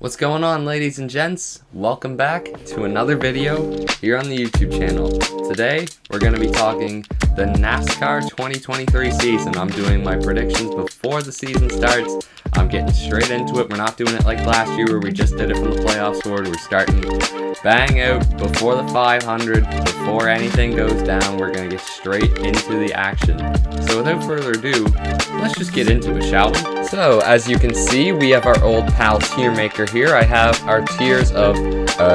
What's going on, ladies and gents? Welcome back to another video here on the YouTube channel. Today, we're going to be talking the NASCAR 2023 season. I'm doing my predictions before the season starts. I'm getting straight into it. We're not doing it like last year where we just did it from the playoffs forward. We're starting bang out before the 500, before anything goes down. We're going to get straight into the action. So without further ado, let's just get into it, shall we? So, as you can see, we have our old pal tier maker here. I have our tiers of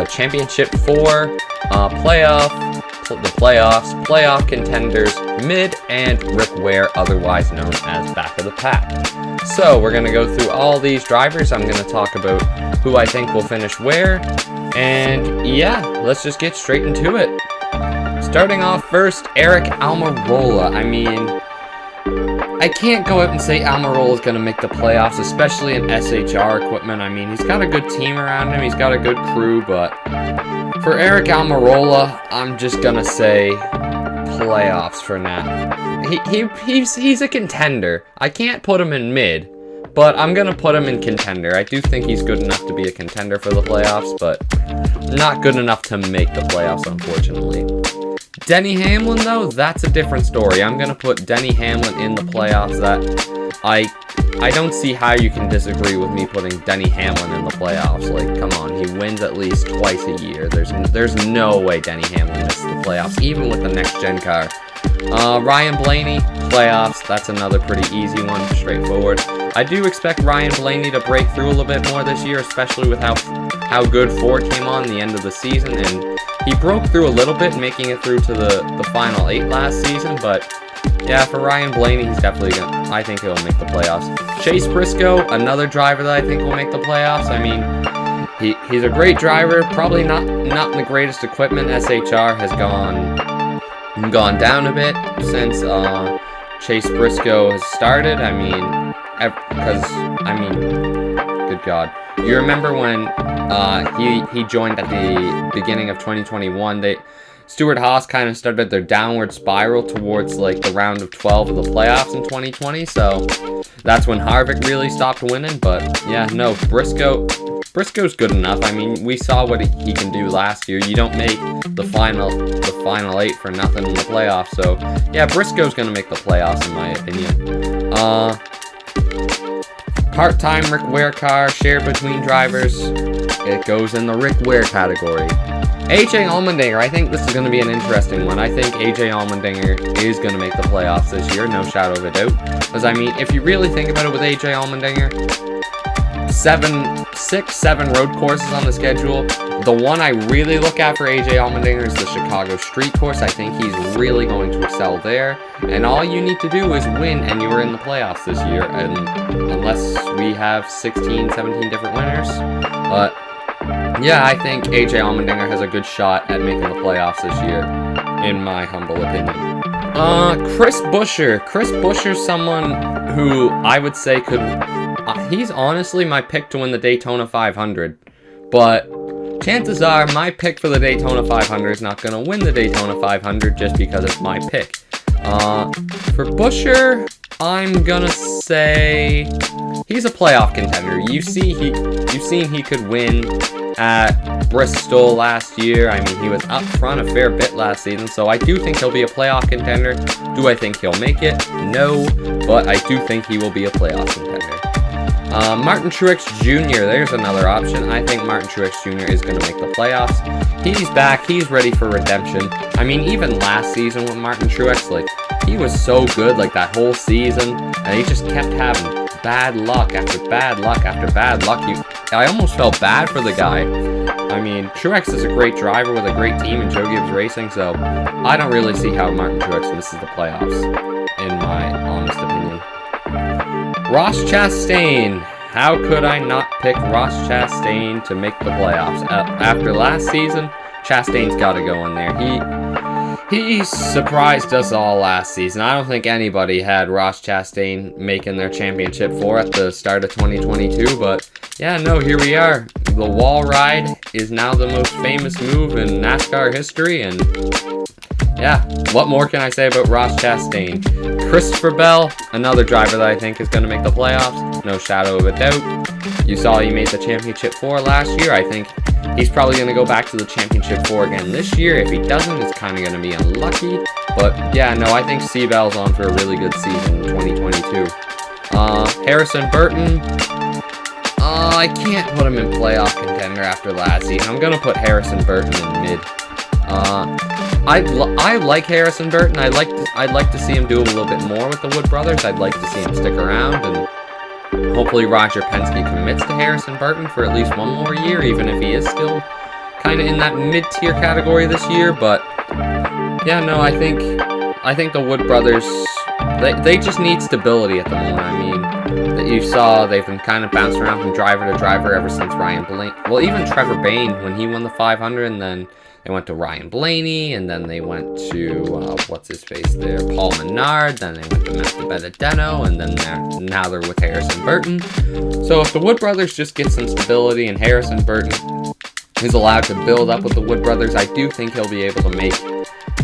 Championship 4, playoff contenders, mid, and Rick Ware, otherwise known as back of the pack. So, we're going to go through all these drivers. I'm going to talk about who I think will finish where. And yeah, let's just get straight into it. Starting off first, Aric Almirola. I mean, I can't go out and say Almirola is going to make the playoffs, especially in SHR equipment. I mean, he's got a good team around him. He's got a good crew, but for Aric Almirola, I'm just going to say playoffs for now. He's a contender. I can't put him in mid, but I'm going to put him in contender. I do think he's good enough to be a contender for the playoffs, but not good enough to make the playoffs, unfortunately. Denny Hamlin, though, that's a different story. I'm going to put Denny Hamlin in the playoffs. That I don't see how you can disagree with me putting Denny Hamlin in the playoffs. Like, come on, he wins at least twice a year. There's no way Denny Hamlin misses the playoffs, even with the next-gen car. Ryan Blaney, playoffs, that's another pretty easy one, straightforward. I do expect Ryan Blaney to break through a little bit more this year, especially with how good Ford came on the end of the season, and he broke through a little bit, making it through to the final 8 last season, but yeah, for Ryan Blaney, he's definitely I think he'll make the playoffs. Chase Briscoe, another driver that I think will make the playoffs. I mean, he's a great driver, probably not in the greatest equipment. SHR has gone down a bit since Chase Briscoe has started. I mean, good God. You remember when he joined at the beginning of 2021, Stewart Haas kind of started their downward spiral towards like the round of 12 of the playoffs in 2020, so that's when Harvick really stopped winning. But yeah, no, Briscoe's good enough. I mean, we saw what he can do last year. You don't make the final 8 for nothing in the playoffs, so yeah, Briscoe's gonna make the playoffs in my opinion. Part-time Rick Ware car shared between drivers. It goes in the Rick Ware category. AJ Allmendinger, I think this is going to be an interesting one. I think AJ Allmendinger is going to make the playoffs this year, no shadow of a doubt. Because, I mean, if you really think about it with AJ Allmendinger, 7 road courses on the schedule. The one I really look at for AJ Allmendinger is the Chicago Street Course. I think he's really going to excel there. And all you need to do is win, and you're in the playoffs this year. And unless we have 16, 17 different winners. But yeah, I think AJ Allmendinger has a good shot at making the playoffs this year, in my humble opinion. Chris Buescher. Chris Buescher's someone who I would say could... he's honestly my pick to win the Daytona 500. But chances are my pick for the Daytona 500 is not going to win the Daytona 500 just because it's my pick. For Buescher, I'm going to say he's a playoff contender. You've seen he could win at Bristol last year. I mean, he was up front a fair bit last season, so I do think he'll be a playoff contender. Do I think he'll make it? No, but I do think he will be a playoff contender. Martin Truex Jr., there's another option. I think Martin Truex Jr. is going to make the playoffs. He's back. He's ready for redemption. I mean, even last season with Martin Truex, like, he was so good, like, that whole season, and he just kept having bad luck after bad luck after bad luck. I almost felt bad for the guy. I mean, Truex is a great driver with a great team in Joe Gibbs Racing, so I don't really see how Martin Truex misses the playoffs, in my honest opinion. Ross Chastain. How could I not pick Ross Chastain to make the playoffs? After last season, Chastain's got to go in there. He surprised us all last season. I don't think anybody had Ross Chastain making their championship 4 at the start of 2022, but yeah, no, here we are. The wall ride is now the most famous move in NASCAR history, and yeah, what more can I say about Ross Chastain? Christopher Bell, another driver that I think is going to make the playoffs, no shadow of a doubt. You saw he made the Championship 4 last year. I think he's probably going to go back to the Championship 4 again this year. If he doesn't, it's kind of going to be unlucky. But yeah, no, I think C-Bell's on for a really good season in 2022. Harrison Burton, I can't put him in playoff contender after last season. I'm going to put Harrison Burton in mid. I like Harrison Burton. I'd like to see him do a little bit more with the Wood brothers. I'd like to see him stick around, and hopefully Roger Penske commits to Harrison Burton for at least one more year, even if he is still kind of in that mid-tier category this year. But yeah, no, I think the Wood brothers, they just need stability at the moment. I mean, that you saw they've been kind of bouncing around from driver to driver ever since Ryan Blaney. Well, even Trevor Bayne when he won the 500, and then they went to Ryan Blaney, and then they went to, what's his face there, Paul Menard, then they went to Matthew Benedetto, and then now they're with Harrison Burton. So if the Wood brothers just get some stability and Harrison Burton is allowed to build up with the Wood brothers, I do think he'll be able to make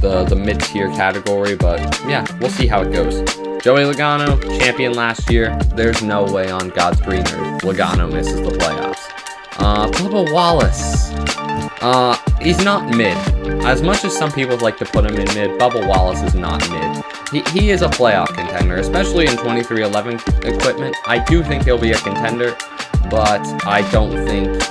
the mid-tier category, but yeah, we'll see how it goes. Joey Logano, champion last year. There's no way on God's green earth Logano misses the playoffs. Bubba Wallace. He's not mid. As much as some people like to put him in mid, Bubba Wallace is not mid. He is a playoff contender, especially in 2311 equipment. I do think he'll be a contender, but I don't think...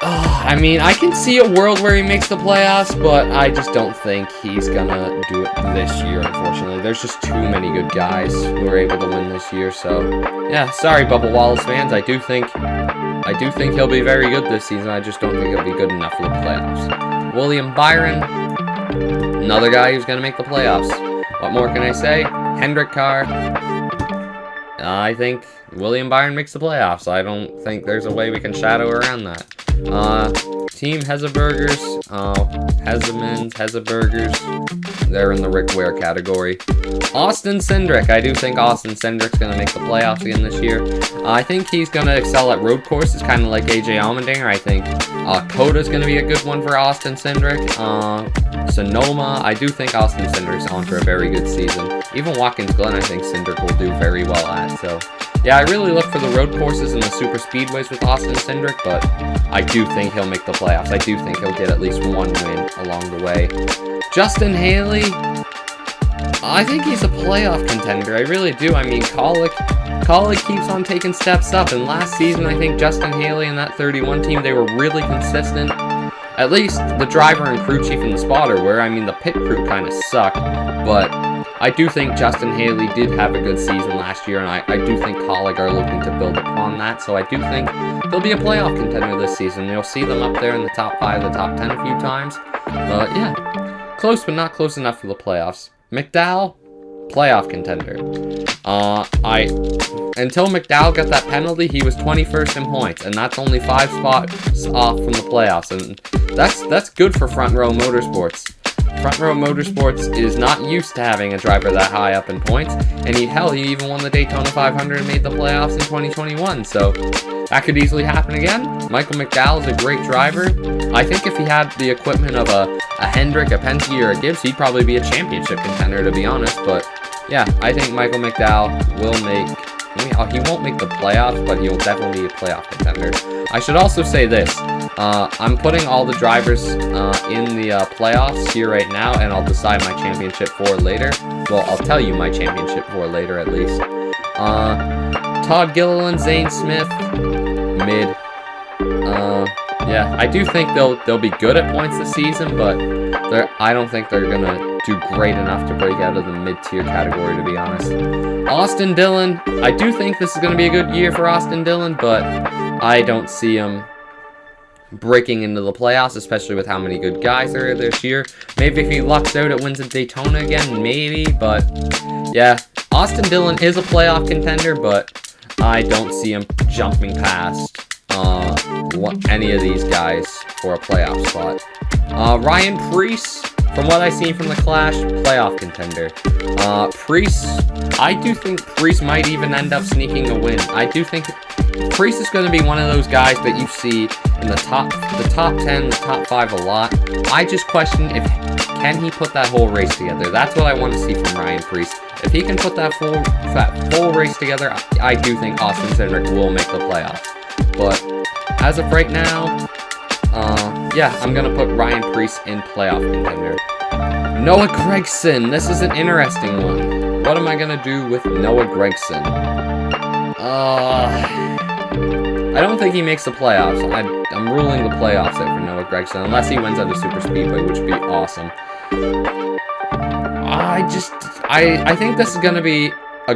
I mean, I can see a world where he makes the playoffs, but I just don't think he's gonna do it this year, unfortunately. There's just too many good guys who are able to win this year, so... yeah, sorry, Bubba Wallace fans. I do think he'll be very good this season. I just don't think he'll be good enough for the playoffs. William Byron, another guy who's going to make the playoffs. What more can I say? Hendrick Carr. I think William Byron makes the playoffs. I don't think there's a way we can shadow around that. Team Hezeburgers, Hezeburgers, they're in the Rick Ware category. Austin Cindric, I do think Austin Cindric's going to make the playoffs again this year. I think he's going to excel at road courses, kind of like AJ Allmendinger. I think Coda's going to be a good one for Austin Cindric. Sonoma, I do think Austin Cindric's on for a very good season. Even Watkins Glen, I think Cindric will do very well at, so... yeah, I really look for the road courses and the super speedways with Austin Cindric, but I do think he'll make the playoffs. I do think he'll get at least one win along the way. Justin Haley, I think he's a playoff contender. I really do. I mean, Kaulig keeps on taking steps up, and last season I think Justin Haley and that 31 team, they were really consistent. At least the driver and crew chief and the spotter were. I mean, the pit crew kind of sucked, but I do think Justin Haley did have a good season last year, and I do think Kaulig are looking to build upon that, so I do think they'll be a playoff contender this season. You'll see them up there in the top 5, the top 10 a few times. But yeah, close but not close enough for the playoffs. McDowell, playoff contender. Until McDowell got that penalty, he was 21st in points, and that's only 5 spots off from the playoffs, and that's good for Front Row Motorsports. Front Row Motorsports is not used to having a driver that high up in points, and he even won the Daytona 500 and made the playoffs in 2021, so that could easily happen again. Michael McDowell is a great driver. I think if he had the equipment of a Hendrick, a Penske, or a Gibbs, he'd probably be a championship contender, to be honest, but yeah, I think Michael McDowell will make... he won't make the playoffs, but he'll definitely be a playoff contender. I should also say this. I'm putting all the drivers in the playoffs here right now, and I'll decide my championship 4 later. Well, I'll tell you my championship 4 later, at least. Todd Gilliland, Zane Smith, mid. Yeah, I do think they'll be good at points this season, but I don't think they're going to do great enough to break out of the mid-tier category, to be honest. Austin Dillon, I do think this is going to be a good year for Austin Dillon, but I don't see him breaking into the playoffs, especially with how many good guys there are this year. Maybe if he lucks out, it wins at Daytona again, maybe, but yeah, Austin Dillon is a playoff contender, but I don't see him jumping past any of these guys for a playoff spot. Ryan Preece, from what I've seen from the Clash, playoff contender. Priest, I do think Priest might even end up sneaking a win. I do think Priest is going to be one of those guys that you see in the top 10, the top 5 a lot. I just question can he put that whole race together? That's what I want to see from Ryan Priest. If he can put that full race together, I do think Austin Cindric will make the playoffs. But as of right now, yeah, I'm going to put Ryan Priest in playoff contender. Noah Gragson. This is an interesting one. What am I going to do with Noah Gragson? I don't think he makes the playoffs. I'm ruling the playoffs out for Noah Gragson, unless he wins at a super speedway, which would be awesome. I think this is going to be a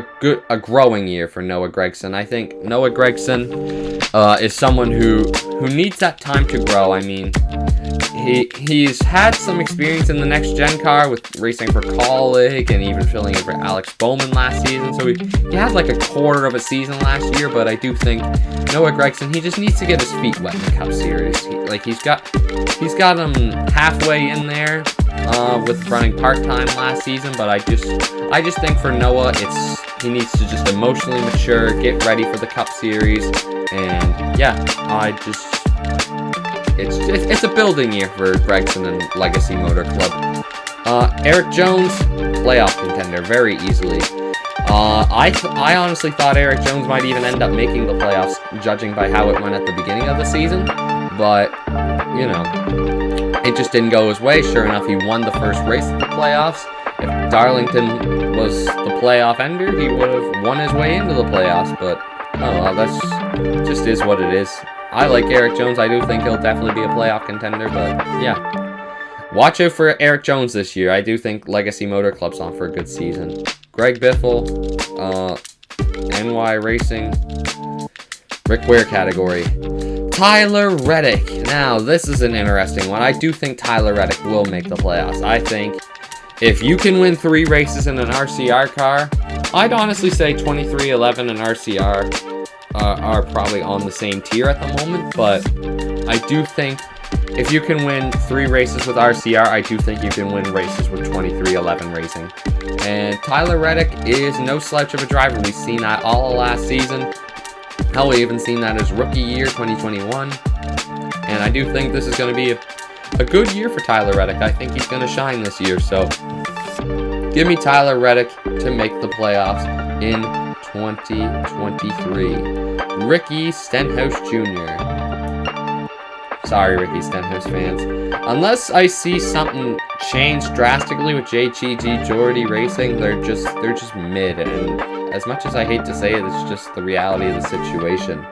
growing year for Noah Gragson. I think Noah Gragson is someone who needs that time to grow. I mean, he's had some experience in the next gen car with racing for Colleague and even filling in for Alex Bowman last season. So he had like a quarter of a season last year, but I do think Noah Gragson, he just needs to get his feet wet in the Cup Series. He's got him halfway in there with running part-time last season, but I just think for Noah, he needs to just emotionally mature, get ready for the Cup Series, and yeah, it's a building year for Gregson and Legacy Motor Club. Eric Jones, playoff contender, very easily. I honestly thought Eric Jones might even end up making the playoffs, judging by how it went at the beginning of the season, but, you know, it just didn't go his way. Sure enough, he won the first race of the playoffs. If Darlington was the playoff ender, he would have won his way into the playoffs, but, oh well, that's just is what it is. I like Eric Jones. I do think he'll definitely be a playoff contender, but yeah. Watch out for Eric Jones this year. I do think Legacy Motor Club's on for a good season. Greg Biffle, NY Racing, Rick Ware category. Tyler Reddick. Now, this is an interesting one. I do think Tyler Reddick will make the playoffs. I think if you can win 3 races in an RCR car, I'd honestly say 23-11 and RCR are probably on the same tier at the moment, but I do think if you can win 3 races with RCR, I do think you can win races with 23-11 Racing. And Tyler Reddick is no slouch of a driver. We've seen that all last season. Hell, we even seen that his rookie year, 2021. And I do think this is going to be a good year for Tyler Reddick. I think he's going to shine this year. So give me Tyler Reddick to make the playoffs in 2023. Ricky Stenhouse Jr. Sorry, Ricky Stenhouse fans. Unless I see something change drastically with JGG Jordy Racing, they're just mid. And as much as I hate to say it, it's just the reality of the situation.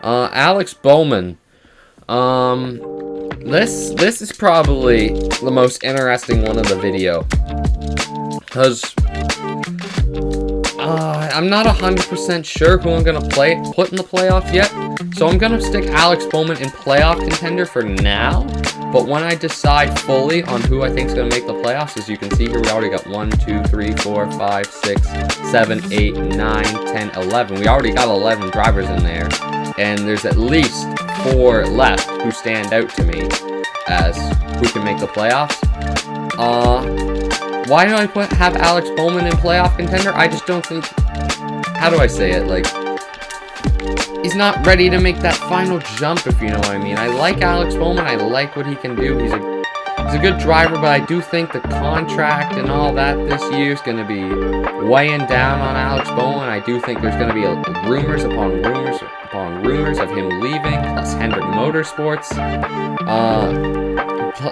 Alex Bowman. This is probably the most interesting one of the video, because I'm not 100% sure who I'm gonna put in the playoffs yet. So I'm gonna stick Alex Bowman in playoff contender for now. But when I decide fully on who I think is gonna make the playoffs, as you can see here, we already got 1, 2, 3, 4, 5, 6, 7, 8, 9, 10, 11. We already got 11 drivers in there, and there's at least 4 left who stand out to me as who can make the playoffs. Why do I have Alex Bowman in playoff contender? I just don't think, how do I say it, like, he's not ready to make that final jump, if you know what I mean. I like Alex Bowman. I like what he can do. He's a good driver, but I do think the contract and all that this year is going to be weighing down on Alex Bowman. I do think there's going to be rumors upon rumors of him leaving, plus Hendrick Motorsports.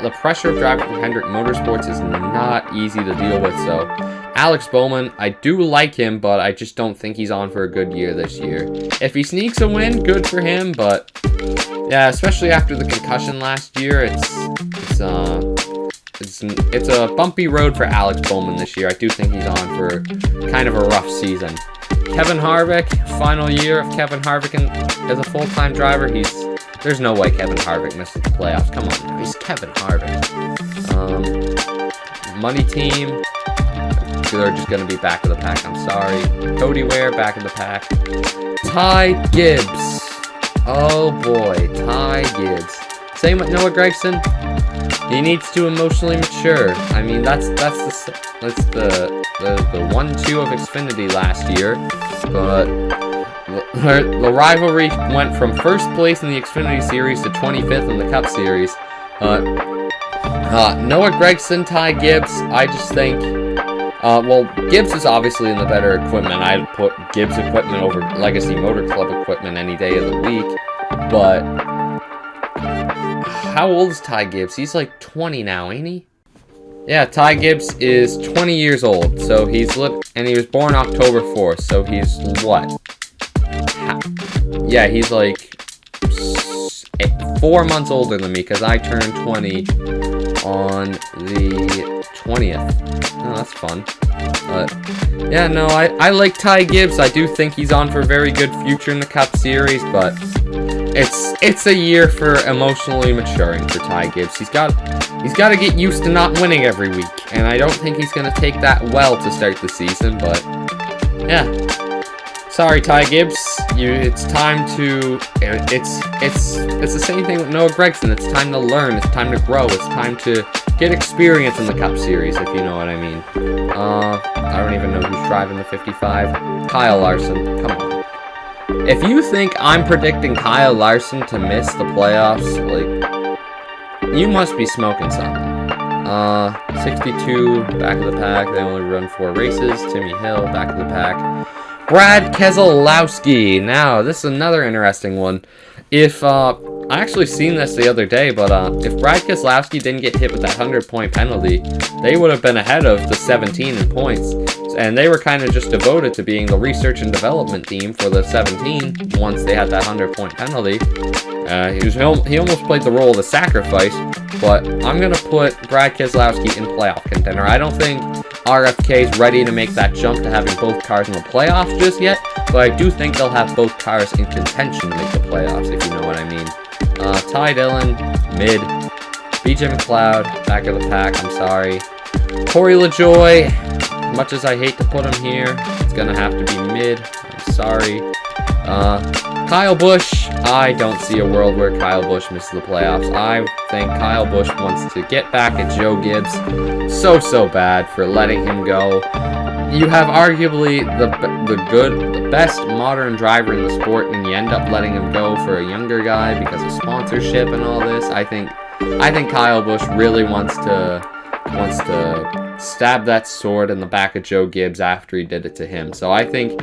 The pressure of driving for Hendrick Motorsports is not easy to deal with, so Alex Bowman, I do like him, but I just don't think he's on for a good year this year. If he sneaks a win, good for him, but yeah, especially after the concussion last year, it's a bumpy road for Alex Bowman this year. I do think he's on for kind of a rough season. Kevin Harvick, final year of Kevin Harvick as a full-time driver. There's no way Kevin Harvick misses the playoffs. Come on, he's Kevin Harvick. Money team, they're just going to be back of the pack. I'm sorry. Cody Ware, back of the pack. Ty Gibbs. Oh boy, Ty Gibbs. Same with Noah Gragson. He needs to emotionally mature. I mean, that's the 1-2 of Xfinity last year, but the rivalry went from first place in the Xfinity Series to 25th in the Cup Series. Noah Gragson, Ty Gibbs, I just think, well, Gibbs is obviously in the better equipment. I'd put Gibbs equipment over Legacy Motor Club equipment any day of the week, but how old is Ty Gibbs? He's like 20 now, ain't he? Yeah, Ty Gibbs is 20 years old, so and he was born October 4th, so he's what? Yeah, he's like 4 months older than me, because I turned 20 on the 20th. Oh, that's fun. But, yeah, no, I like Ty Gibbs. I do think he's on for a very good future in the Cup Series, but it's a year for emotionally maturing for Ty Gibbs. He's got to get used to not winning every week, and I don't think he's going to take that well to start the season, but, yeah. Sorry, Ty Gibbs. It's time to. It's the same thing with Noah Gragson. It's time to learn. It's time to grow. It's time to get experience in the Cup Series, if you know what I mean. I don't even know who's driving the 55. Kyle Larson. Come on. If you think I'm predicting Kyle Larson to miss the playoffs, like, you must be smoking something. 62 back of the pack. They only run 4 races. Timmy Hill back of the pack. Brad Keselowski. Now, this is another interesting one. I actually seen this the other day, but if Brad Keselowski didn't get hit with that 100-point penalty, they would have been ahead of the 17 in points. And they were kind of just devoted to being the research and development team for the 17 once they had that 100-point penalty. He almost played the role of the sacrifice, but I'm going to put Brad Keselowski in playoff contender. I don't think RFK is ready to make that jump to having both cars in the playoffs just yet, but I do think they'll have both cars in contention to make the playoffs, if you know what I mean. Ty Dillon, mid. BJ McLeod, back of the pack, I'm sorry. Corey LaJoy, much as I hate to put him here, it's going to have to be mid. I'm sorry. Kyle Busch, I don't see a world where Kyle Busch misses the playoffs. I think Kyle Busch wants to get back at Joe Gibbs so bad for letting him go. You have arguably the best modern driver in the sport, and you end up letting him go for a younger guy because of sponsorship and all this. I think Kyle Busch really wants to stab that sword in the back of Joe Gibbs after he did it to him. So I think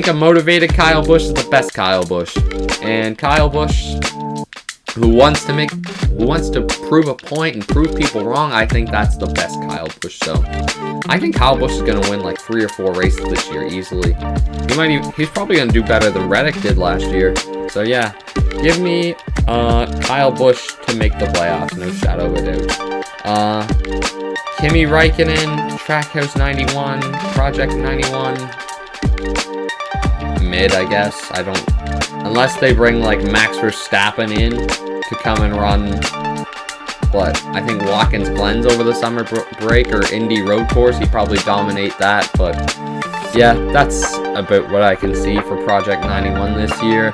a motivated Kyle Busch is the best Kyle Busch. And Kyle Busch, who wants to prove a point and prove people wrong, I think that's the best Kyle Busch. So I think Kyle Busch is going to win like 3 or 4 races this year easily. He's probably going to do better than Reddick did last year. So yeah, give me Kyle Busch to make the playoffs, no shadow of a doubt. Kimi Räikkönen, Trackhouse 91, Project 91, mid, I guess. Unless they bring like Max Verstappen in to come and run, but I think Watkins Glen's over the summer break or Indy Road Course. He'd probably dominate that, but yeah, that's about what I can see for Project 91 this year.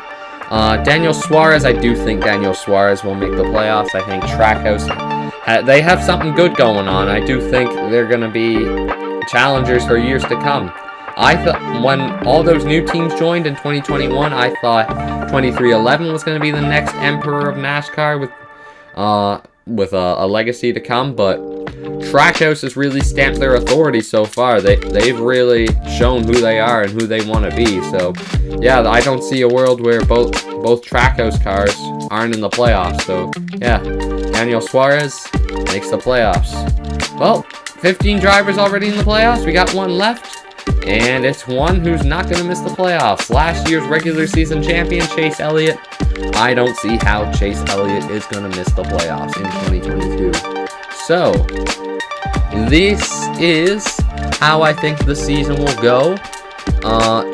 Daniel Suarez, I do think Daniel Suarez will make the playoffs. I think Trackhouse, they have something good going on. I do think they're going to be challengers for years to come. I thought when all those new teams joined in 2021, I thought 2311 was going to be the next emperor of NASCAR with a legacy to come, but Trackhouse has really stamped their authority so far. They've really shown who they are and who they want to be. So yeah, I don't see a world where both Trackhouse cars aren't in the playoffs. So yeah, Daniel Suarez makes the playoffs. Well, 15 drivers already in the playoffs. We got one left, and it's one who's not going to miss the playoffs. Last year's regular season champion, Chase Elliott. I don't see how Chase Elliott is going to miss the playoffs in 2022. So, this is how I think the season will go.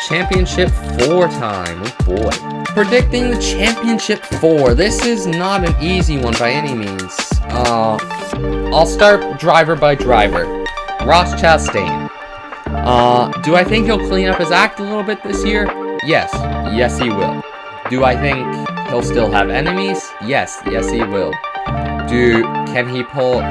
Championship 4 time. Oh boy. Predicting the championship 4. This is not an easy one by any means. I'll start driver by driver. Ross Chastain. Do I think he'll clean up his act a little bit this year? Yes. Yes, he will. Do I think He'll still have enemies? Yes, he will. Can he pull...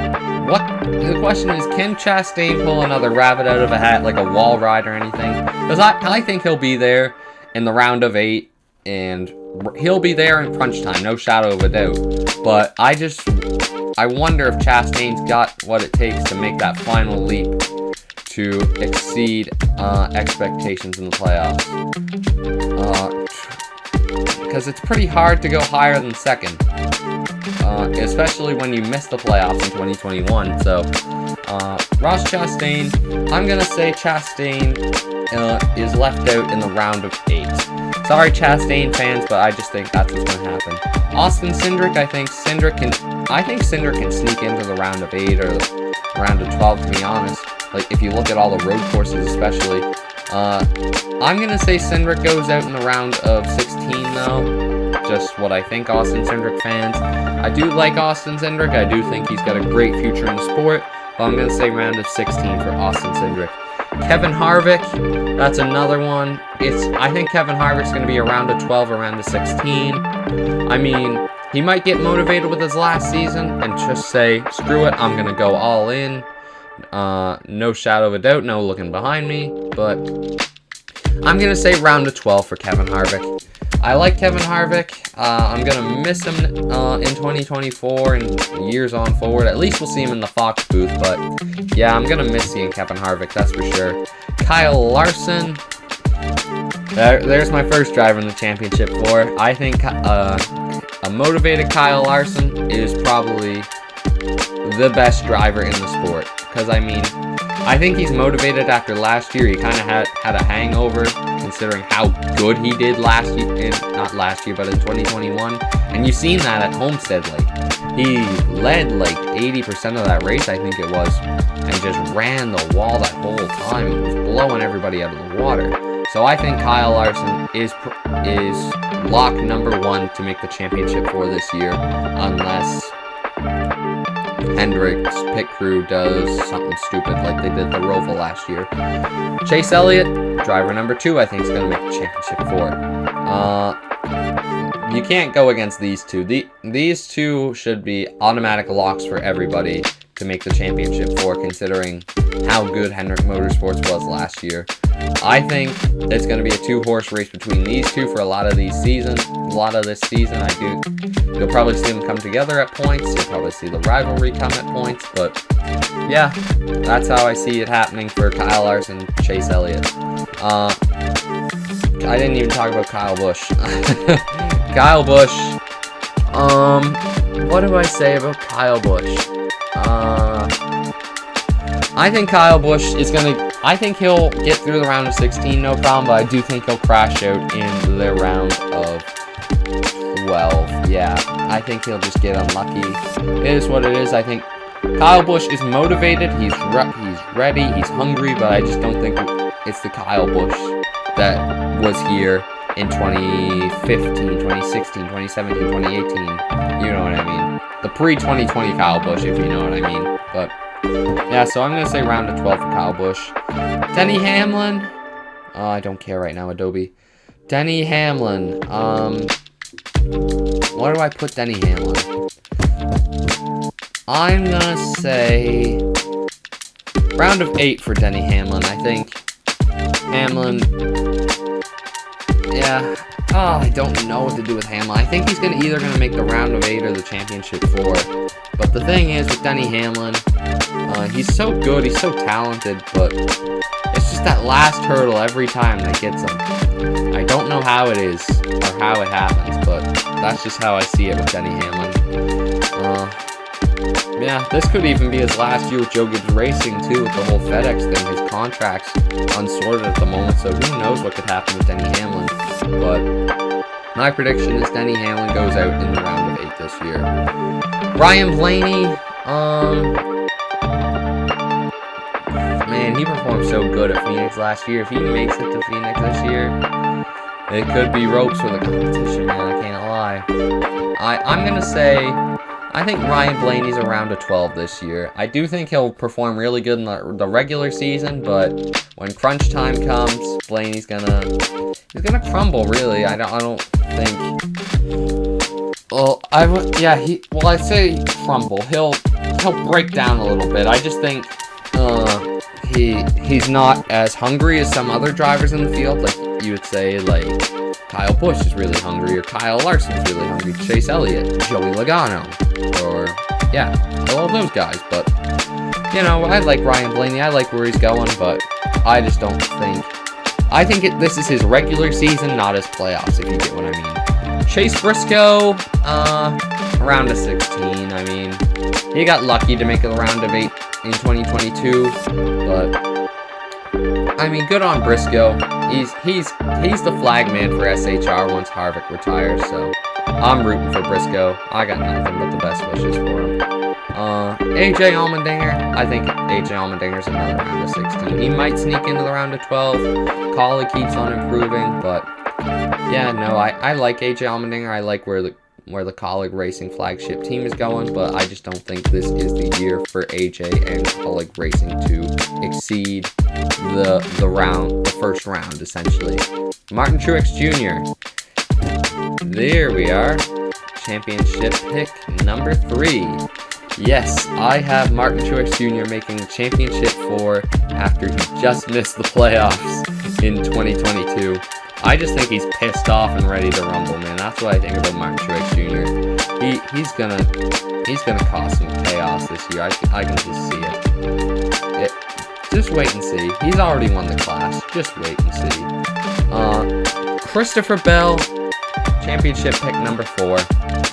What? The question is, can Chastain pull another rabbit out of a hat, like a wall ride or anything? Because I think he'll be there in the round of 8, and he'll be there in crunch time, no shadow of a doubt. But I wonder if Chastain's got what it takes to make that final leap to exceed expectations in the playoffs. Because it's pretty hard to go higher than second. Especially when you miss the playoffs in 2021. So, Ross Chastain, I'm going to say Chastain is left out in the round of 8. Sorry, Chastain fans, but I just think that's what's going to happen. Austin Cindric, I think Cindric can sneak into the round of 8 or the round of 12, to be honest. Like, if you look at all the road courses especially. I'm going to say Cindric goes out in the round of 16, though. Just what I think, Austin Cindric fans. I do like Austin Cindric. I do think he's got a great future in the sport. But I'm going to say round of 16 for Austin Cindric. Kevin Harvick, that's another one. I think Kevin Harvick's going to be around a 12, around a 16. I mean, he might get motivated with his last season and just say, screw it, I'm going to go all in. No shadow of a doubt, no looking behind me. But I'm going to say round of 12 for Kevin Harvick. I like Kevin Harvick. I'm going to miss him in 2024 and years on forward. At least we'll see him in the Fox booth. But yeah, I'm going to miss seeing Kevin Harvick, that's for sure. Kyle Larson. There's my first driver in the championship for. I think a motivated Kyle Larson is probably the best driver in the sport. Because, I mean, I think he's motivated after last year. He kind of had a hangover, considering how good he did last year, not last year, but in 2021. And you've seen that at Homestead. Like, he led like 80% of that race, I think it was, and just ran the wall that whole time. He was blowing everybody out of the water. So I think Kyle Larson is lock number 1 to make the championship for this year, unless Hendrick's pit crew does something stupid like they did the Roval last year. Chase Elliott, driver number 2, I think is going to make the championship for. You can't go against these two. These two should be automatic locks for everybody to make the championship for, considering how good Hendrick Motorsports was last year. I think it's going to be a 2-horse race between these two for a lot of this season. You'll probably see them come together at points. You'll probably see the rivalry come at points. But yeah, that's how I see it happening for Kyle Larson and Chase Elliott. I didn't even talk about Kyle Busch. Kyle Busch. What do I say about Kyle Busch? I think Kyle Busch is I think he'll get through the round of 16, no problem, but I do think he'll crash out in the round of 12. Yeah, I think he'll just get unlucky. It is what it is. I think Kyle Busch is motivated, he's ready, he's hungry, but I just don't think it's the Kyle Busch that was here in 2015, 2016, 2017, 2018. You know what I mean. The pre-2020 Kyle Busch, if you know what I mean. But yeah, so I'm going to say round of 12 for Kyle Busch. Denny Hamlin. Oh, I don't care right now, Adobe. Denny Hamlin. Where do I put Denny Hamlin? I'm going to say round of 8 for Denny Hamlin. I think Hamlin... Yeah. Oh, I don't know what to do with Hamlin. I think he's either going to make the round of 8 or the championship 4. But the thing is, with Denny Hamlin, he's so good, he's so talented, but it's just that last hurdle every time that gets him. I don't know how it is, or how it happens, but that's just how I see it with Denny Hamlin. Yeah, this could even be his last year with Joe Gibbs Racing, too, with the whole FedEx thing. His contract's unsorted at the moment, so who knows what could happen with Denny Hamlin. But my prediction is Denny Hamlin goes out in the round of 8 this year. Ryan Blaney, man, he performed so good at Phoenix last year. If he makes it to Phoenix this year, it could be ropes for the competition, man, I can't lie. I'm going to say, I think Ryan Blaney's around a 12 this year. I do think he'll perform really good in the regular season, but when crunch time comes, Blaney's gonna crumble, really. I don't think Well, I'd say crumble. He'll break down a little bit. I just think he's not as hungry as some other drivers in the field. Like you would say, like Kyle Busch is really hungry, or Kyle Larson's really hungry, Chase Elliott, Joey Logano, or all of those guys. But I like Ryan Blaney. I like where he's going, but I just don't think. I think this is his regular season, not his playoffs. If you get what I mean. Chase Briscoe, around a 16. I mean, he got lucky to make a round of 8 in 2022, but I mean, good on Briscoe. He's the flag man for SHR once Harvick retires, so I'm rooting for Briscoe. I got nothing but the best wishes for him. AJ Allmendinger, I think AJ Allmendinger's another round of 16. He might sneak into the round of 12. Collie keeps on improving, but yeah, no, I like AJ Allmendinger. I like where the Colleague Racing flagship team is going, but I just don't think this is the year for AJ and Colleague Racing to exceed the first round, essentially. Martin Truex Jr. There we are. Championship pick number 3. Yes, I have Martin Truex Jr. making the championship 4 after he just missed the playoffs in 2022. I just think he's pissed off and ready to rumble, man. That's what I think about Martin Truex Jr. He's gonna cause some chaos this year. I can just see it. Just wait and see. He's already won the class. Just wait and see. Christopher Bell, championship pick number 4.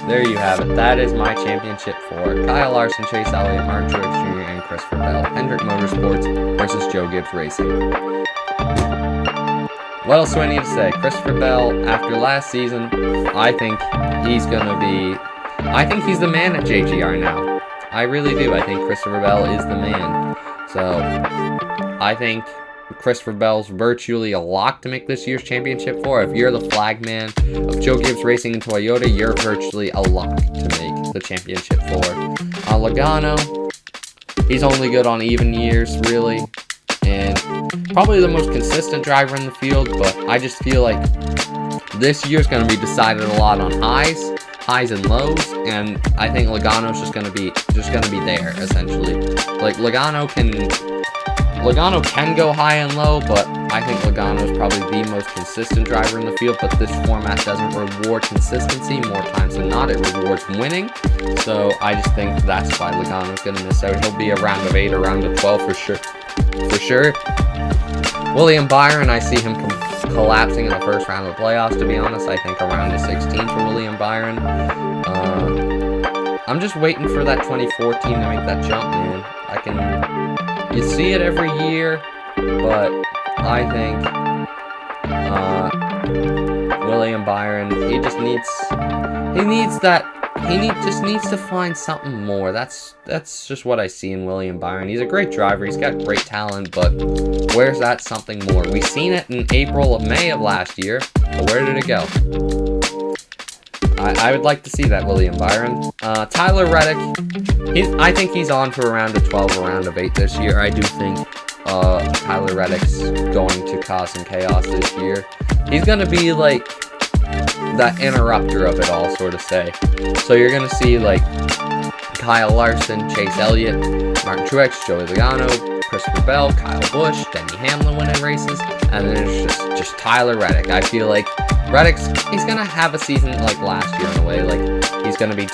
There you have it. That is my championship 4. Kyle Larson, Chase Elliott, Martin Truex Jr., and Christopher Bell. Hendrick Motorsports versus Joe Gibbs Racing. What else do I need to say? Christopher Bell, after last season, I think he's the man at JGR now. I really do. I think Christopher Bell is the man. So, I think Christopher Bell's virtually a lock to make this year's championship 4. If you're the flag man of Joe Gibbs Racing and Toyota, you're virtually a lock to make the championship 4. Logano, he's only good on even years, really. And probably the most consistent driver in the field, but I just feel like this year's going to be decided a lot on highs and lows, and I think Logano's just going to be there, essentially. Like Logano can go high and low, but I think Logano's probably the most consistent driver in the field, but this format doesn't reward consistency. More times than not, it rewards winning. So I just think that's why Logano's going to miss out. He'll be a round of 8 or round of 12 for sure. William Byron, I see him collapsing in the first round of the playoffs, to be honest. I think a round of 16 for William Byron. I'm just waiting for that 2014 to make that jump, man. You see it every year, but I think William Byron, he just needs to find something more. That's just what I see in William Byron. He's a great driver. He's got great talent, but where's that something more? We seen it in May of last year, but where did it go? I would like to see that, William Byron. Tyler Reddick, I think he's on for a round of 12 or round of 8 this year. I do think Tyler Reddick's going to cause some chaos this year. He's going to be like that interrupter of it all, sort of say. So you're going to see like Kyle Larson, Chase Elliott, Martin Truex, Joey Logano, Christopher Bell, Kyle Busch, Denny Hamlin winning races, and then it's just Tyler Reddick. I feel like he's going to have a season like last year in a way. Like, he's going to be,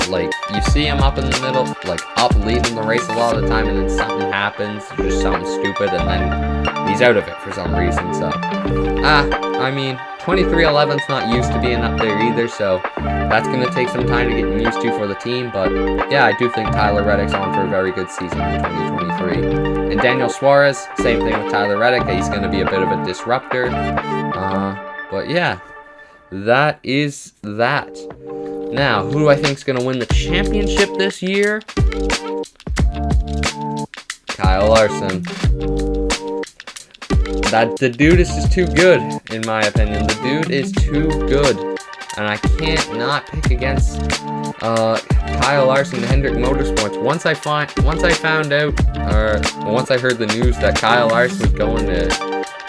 like, you see him up in the middle, like, up leading the race a lot of the time, and then something happens, just something stupid, and then he's out of it for some reason, so. I mean, 23-11's not used to being up there either, so that's going to take some time to get used to for the team, but yeah, I do think Tyler Reddick's on for a very good season in 2023. And Daniel Suarez, same thing with Tyler Reddick, he's going to be a bit of a disruptor. But yeah, that is that. Now, who do I think is going to win the championship this year? Kyle Larson. The dude is just too good, in my opinion. The dude is too good. And I can't not pick against Kyle Larson, Hendrick Motorsports. Once I heard the news that Kyle Larson was going to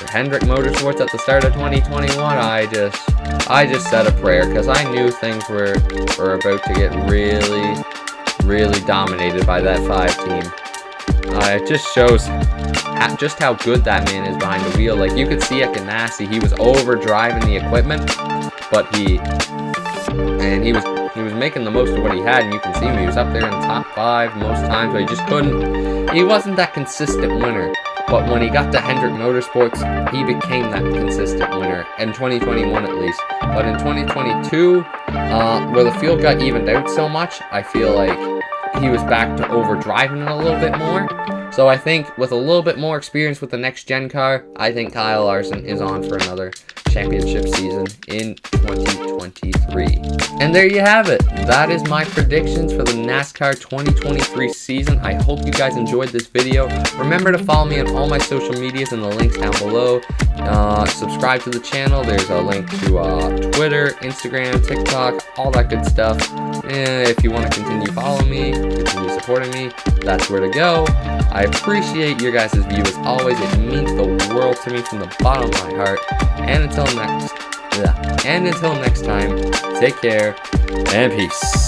Hendrick Motorsports at the start of 2021, I just said a prayer, because I knew things were about to get really dominated by that 5 team. It just shows just how good that man is behind the wheel. Like, you could see at Ganassi, he was overdriving the equipment, but he was making the most of what he had, and you can see him. He was up there in the top 5 most times, but he just couldn't. He wasn't that consistent winner. But when he got to Hendrick Motorsports, he became that consistent winner, in 2021 at least. But in 2022, where the field got evened out so much, I feel like he was back to overdriving it a little bit more. So I think with a little bit more experience with the next gen car, I think Kyle Larson is on for another championship season in 2023. And there you have it. That is my predictions for the NASCAR 2023 season. I hope you guys enjoyed this video. Remember to follow me on all my social medias in the links down below. Subscribe to the channel. There's a link to Twitter, Instagram, TikTok, all that good stuff. And if you want to continue following me, continue supporting me, that's where to go. I appreciate your guys' view as always. It means the world to me from the bottom of my heart. And until next time, take care and peace.